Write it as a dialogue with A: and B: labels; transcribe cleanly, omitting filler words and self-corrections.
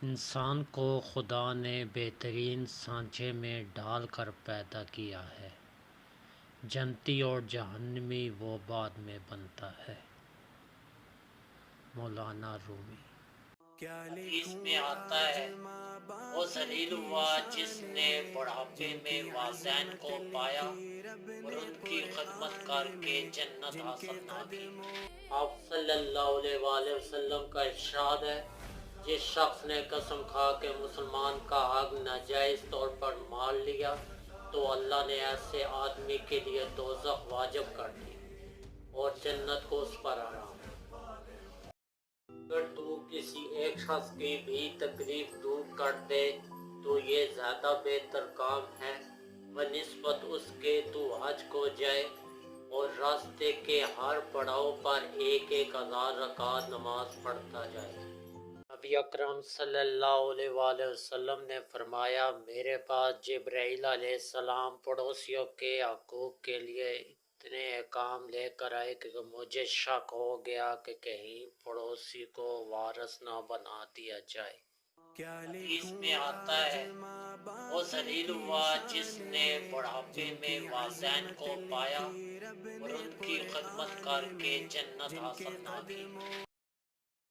A: انسان کو خدا نے بہترین سانچے میں ڈال کر پیدا کیا ہے، جنتی اور جہنمی وہ بعد میں بنتا ہے۔ مولانا رومی۔ حدیث میں آتا ہے، وہ ذلیل ہوا جس نے بڑھاپے میں والدین کو پایا اور ان کی خدمت کر کے جنت حاصل نہ کی۔ آپ صلی اللہ علیہ وآلہ وسلم کا ارشاد ہے، جس شخص نے قسم کھا کے مسلمان کا حق ناجائز طور پر مال لیا تو اللہ نے ایسے آدمی کے لیے دوزخ واجب کر دی اور جنت کو اس پر حرام۔ اگر تو کسی ایک شخص کی بھی تکلیف دور کر دے تو یہ زیادہ بہتر کام ہے بنسبت اس کے تو حج کو جائے اور راستے کے ہر پڑاؤ پر 1000 رکعت نماز پڑھتا جائے۔ نبی اکرم صلی اللہ علیہ وآلہ وسلم نے فرمایا، میرے پاس جبرائیل علیہ السلام پڑوسیوں کے حقوق کے لیے اتنے احکام لے کر آئے کہ مجھے شک ہو گیا کہ کہیں پڑوسی کو وارث نہ بنا دیا جائے۔ حدیث میں آتا ہے، وہ ذلیل ہوا جس نے بڑھاپے میں والدین کو پایا اور ان کی خدمت کر کے جنت حاصل نہ کی۔